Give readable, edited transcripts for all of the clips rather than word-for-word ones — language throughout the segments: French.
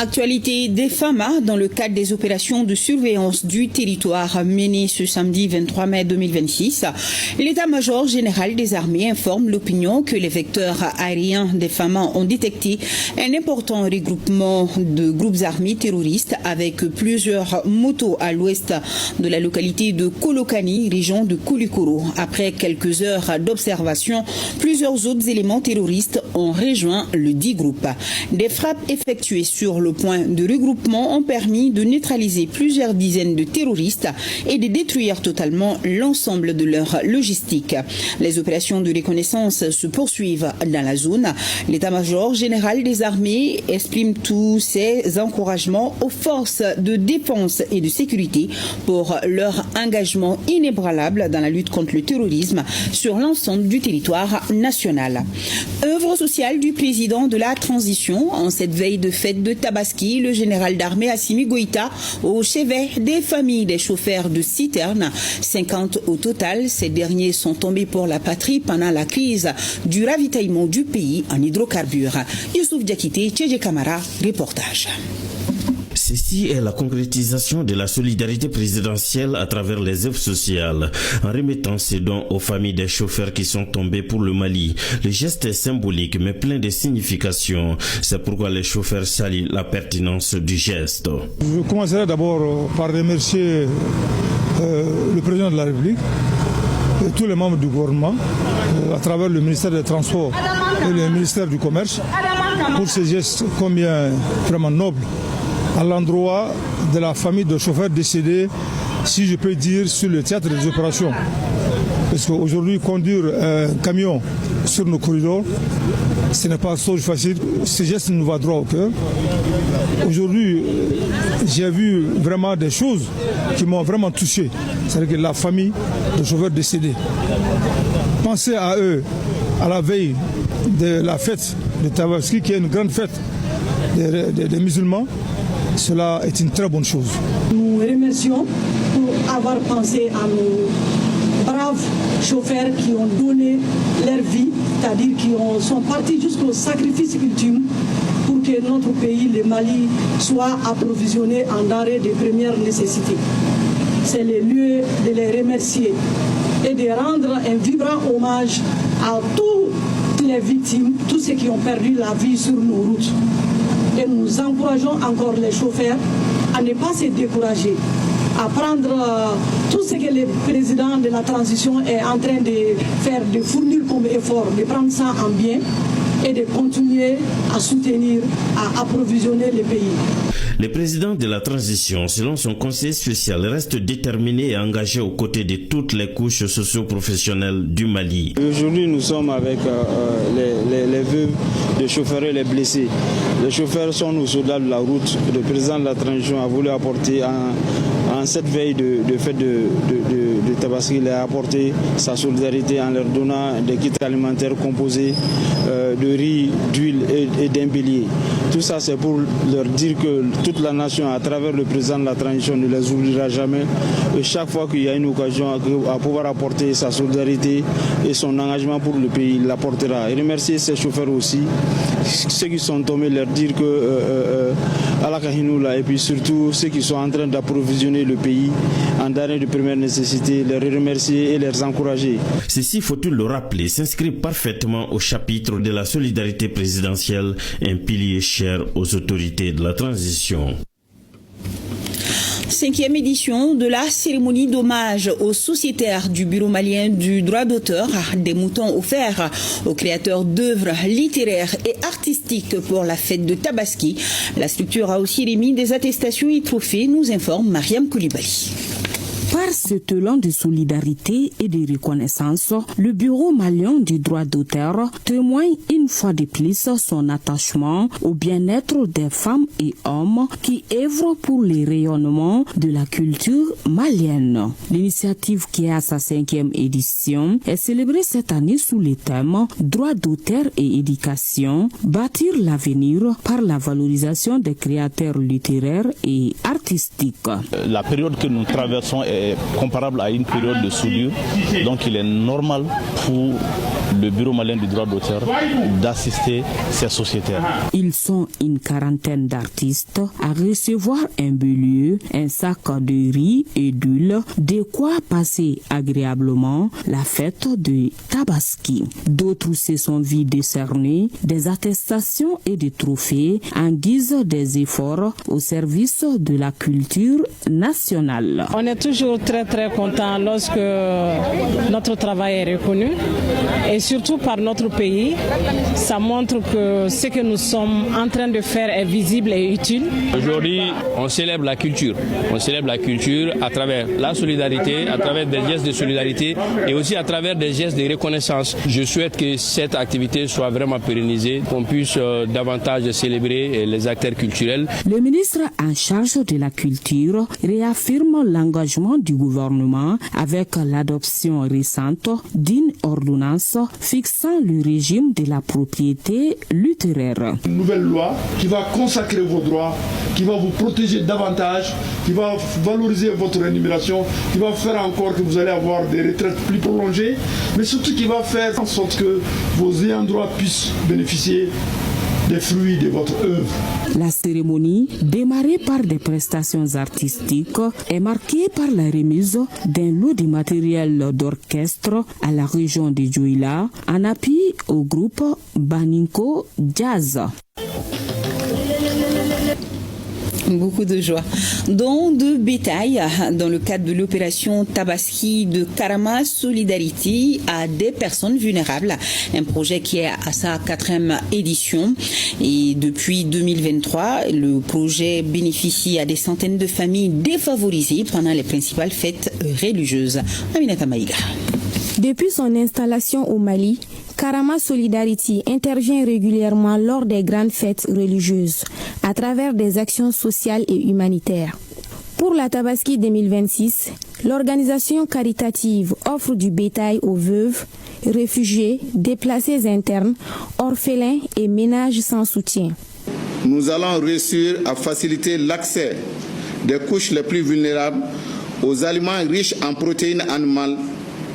Actualité des FAMA dans le cadre des opérations de surveillance du territoire menées ce samedi 23 mai 2026. L'état-major général des armées informe l'opinion que les vecteurs aériens des FAMA ont détecté un important regroupement de groupes armés terroristes avec plusieurs motos à l'ouest de la localité de Kolokani, région de Koulikoro. Après quelques heures d'observation, plusieurs autres éléments terroristes ont rejoint le dit groupe. Des frappes effectuées sur le point de regroupement ont permis de neutraliser plusieurs dizaines de terroristes et de détruire totalement l'ensemble de leur logistique. Les opérations de reconnaissance se poursuivent dans la zone. L'état-major général des armées exprime tous ses encouragements aux forces de défense et de sécurité pour leur engagement inébranlable dans la lutte contre le terrorisme sur l'ensemble du territoire national. Œuvre sociale du président de la transition en cette veille de fête de Tabaski, le général d'armée Assimi Goïta au chevet des familles des chauffeurs de citernes. 50 au total, ces derniers sont tombés pour la patrie pendant la crise du ravitaillement du pays en hydrocarbures. Youssouf Diakité, Tchédje Kamara, reportage. Ceci est la concrétisation de la solidarité présidentielle à travers les œuvres sociales, en remettant ces dons aux familles des chauffeurs qui sont tombés pour le Mali. Le geste est symbolique mais plein de significations. C'est pourquoi les chauffeurs saluent la pertinence du geste. Je commencerai d'abord par remercier le président de la République et tous les membres du gouvernement à travers le ministère des Transports et le ministère du Commerce pour ces gestes combien vraiment nobles à l'endroit de la famille de chauffeurs décédés, si je peux dire, sur le théâtre des opérations. Parce qu'aujourd'hui, conduire un camion sur nos corridors, ce n'est pas chose facile. Ce geste nous va droit au cœur. Aujourd'hui, j'ai vu vraiment des choses qui m'ont vraiment touché. C'est-à-dire que la famille de chauffeurs décédés. Pensez à eux à la veille de la fête de Tabaski, qui est une grande fête des musulmans. Cela est une très bonne chose. Nous remercions pour avoir pensé à nos braves chauffeurs qui ont donné leur vie, c'est-à-dire qui sont partis jusqu'au sacrifice ultime pour que notre pays, le Mali, soit approvisionné en denrées de première nécessité. C'est le lieu de les remercier et de rendre un vibrant hommage à toutes les victimes, tous ceux qui ont perdu la vie sur nos routes. Et nous encourageons encore les chauffeurs à ne pas se décourager, à prendre tout ce que le président de la transition est en train de faire, de fournir comme effort, de prendre ça en bien et de continuer à soutenir, à approvisionner le pays. Le président de la transition, selon son conseil spécial, reste déterminé et engagé aux côtés de toutes les couches socio-professionnelles du Mali. Aujourd'hui, nous sommes avec les veuves, les chauffeurs et les blessés. Les chauffeurs sont nos soldats de la route. Le président de la transition a voulu apporter en cette veille de fête de Tabaski, il a apporté sa solidarité en leur donnant des kits alimentaires composés de riz, d'huile et d'un bélier. Tout ça, c'est pour leur dire que toute la nation, à travers le président de la transition, ne les oubliera jamais. Et chaque fois qu'il y a une occasion à pouvoir apporter sa solidarité et son engagement pour le pays, il l'apportera. Et remercier ces chauffeurs aussi, ceux qui sont tombés, leur dire que Allah Kahinoula, et puis surtout ceux qui sont en train d'approvisionner le pays en denrées de première nécessité, les remercier et les encourager. Ceci, faut-il le rappeler, s'inscrit parfaitement au chapitre de la solidarité présidentielle, un pilier cher aux autorités de la transition. 5e édition de la cérémonie d'hommage aux sociétaires du Bureau malien du droit d'auteur, des moutons offerts aux créateurs d'œuvres littéraires et artistiques pour la fête de Tabaski. La structure a aussi remis des attestations et trophées, nous informe Mariam Koulibaly. Par ce élan de solidarité et de reconnaissance, le Bureau malien du droit d'auteur témoigne une fois de plus son attachement au bien-être des femmes et hommes qui œuvrent pour le rayonnement de la culture malienne. L'initiative, qui est à sa 5e édition, est célébrée cette année sous le thème « Droit d'auteur et éducation, bâtir l'avenir par la valorisation des créateurs littéraires et artistiques ». La période que nous traversons est comparable à une période de soudure, donc il est normal pour le Bureau malien du droit d'auteur d'assister ces sociétaires. Ils sont une quarantaine d'artistes à recevoir un bélieu, un sac de riz et d'huile, de quoi passer agréablement la fête de Tabaski. D'autres se sont vus décerner des attestations et des trophées en guise des efforts au service de la culture nationale. On est toujours très content lorsque notre travail est reconnu et surtout par notre pays. Ça montre que ce que nous sommes en train de faire est visible et utile. Aujourd'hui, on célèbre la culture. On célèbre la culture à travers la solidarité, à travers des gestes de solidarité et aussi à travers des gestes de reconnaissance. Je souhaite que cette activité soit vraiment pérennisée, qu'on puisse davantage célébrer les acteurs culturels. Le ministre en charge de la culture réaffirme l'engagement du gouvernement avec l'adoption récente d'une ordonnance fixant le régime de la propriété littéraire. Une nouvelle loi qui va consacrer vos droits, qui va vous protéger davantage, qui va valoriser votre rémunération, qui va faire encore que vous allez avoir des retraites plus prolongées, mais surtout qui va faire en sorte que vos ayants droit puissent bénéficier des fruits de votre œuvre. La cérémonie, démarrée par des prestations artistiques, est marquée par la remise d'un lot de matériel d'orchestre à la région de Djouila en appui au groupe Baninko Jazz. Beaucoup de joie. Dons de bétail dans le cadre de l'opération Tabaski de Karama Solidarity à des personnes vulnérables. Un projet qui est à sa 4e édition. Et depuis 2023, le projet bénéficie à des centaines de familles défavorisées pendant les principales fêtes religieuses. Aminata Maïga. Depuis son installation au Mali, Karama Solidarity intervient régulièrement lors des grandes fêtes religieuses, à travers des actions sociales et humanitaires. Pour la Tabaski 2026, l'organisation caritative offre du bétail aux veuves, réfugiés, déplacés internes, orphelins et ménages sans soutien. Nous allons réussir à faciliter l'accès des couches les plus vulnérables aux aliments riches en protéines animales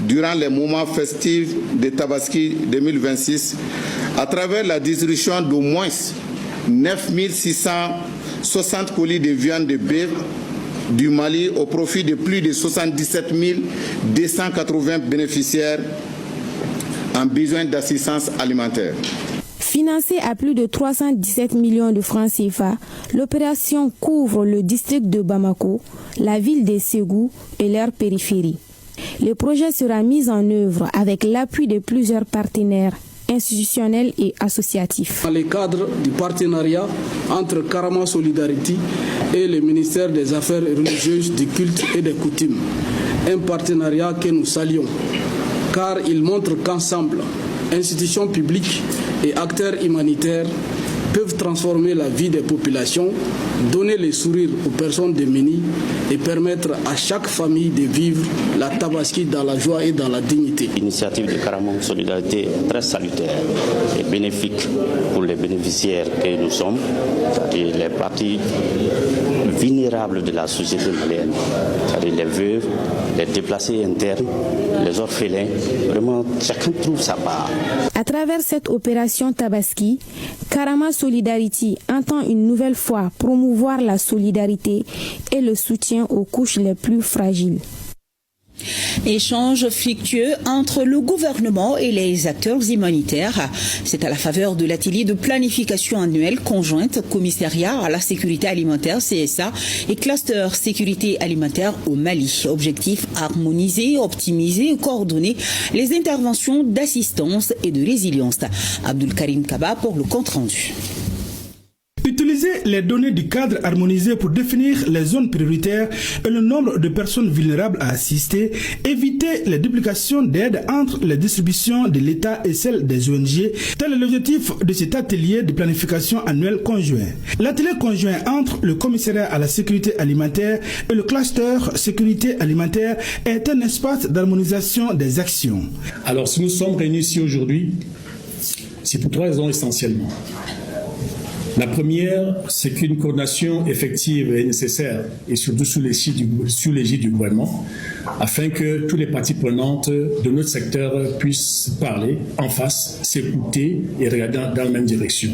durant les moments festifs de Tabaski 2026 à travers la distribution d'au moins 9660 colis de viande de bœuf du Mali au profit de plus de 77 280 bénéficiaires en besoin d'assistance alimentaire. Financée à plus de 317 millions de francs CFA, l'opération couvre le district de Bamako, la ville de Ségou et leur périphérie. Le projet sera mis en œuvre avec l'appui de plusieurs partenaires institutionnels et associatifs. Dans le cadre du partenariat entre Karama Solidarity et le ministère des Affaires religieuses, du culte et des coutumes, un partenariat que nous saluons, car il montre qu'ensemble, institutions publiques et acteurs humanitaires peuvent transformer la vie des populations, donner le sourire aux personnes démunies et permettre à chaque famille de vivre la Tabaski dans la joie et dans la dignité. L'initiative de Karama Solidarité est très salutaire et bénéfique pour les bénéficiaires que nous sommes, c'est-à-dire les parties vulnérables de la société malienne, c'est-à-dire les veuves, les déplacés internes, les orphelins. Vraiment, chacun trouve sa part. À travers cette opération Tabaski, Karama Solidarity entend une nouvelle fois promouvoir la solidarité et le soutien aux couches les plus fragiles. Échange fructueux entre le gouvernement et les acteurs humanitaires. C'est à la faveur de l'atelier de planification annuelle conjointe commissariat à la sécurité alimentaire CSA et cluster sécurité alimentaire au Mali. Objectif: harmoniser, optimiser et coordonner les interventions d'assistance et de résilience. Abdul Karim Kaba pour le compte rendu. Utiliser les données du cadre harmonisé pour définir les zones prioritaires et le nombre de personnes vulnérables à assister, éviter les duplications d'aide entre les distributions de l'État et celles des ONG, tel est l'objectif de cet atelier de planification annuelle conjoint. L'atelier conjoint entre le commissariat à la sécurité alimentaire et le cluster sécurité alimentaire est un espace d'harmonisation des actions. Alors si nous sommes réunis ici aujourd'hui, c'est pour 3 raisons essentiellement. La première, c'est qu'une coordination effective est nécessaire, et surtout sous l'égide du gouvernement, afin que toutes les parties prenantes de notre secteur puissent parler en face, s'écouter et regarder dans la même direction.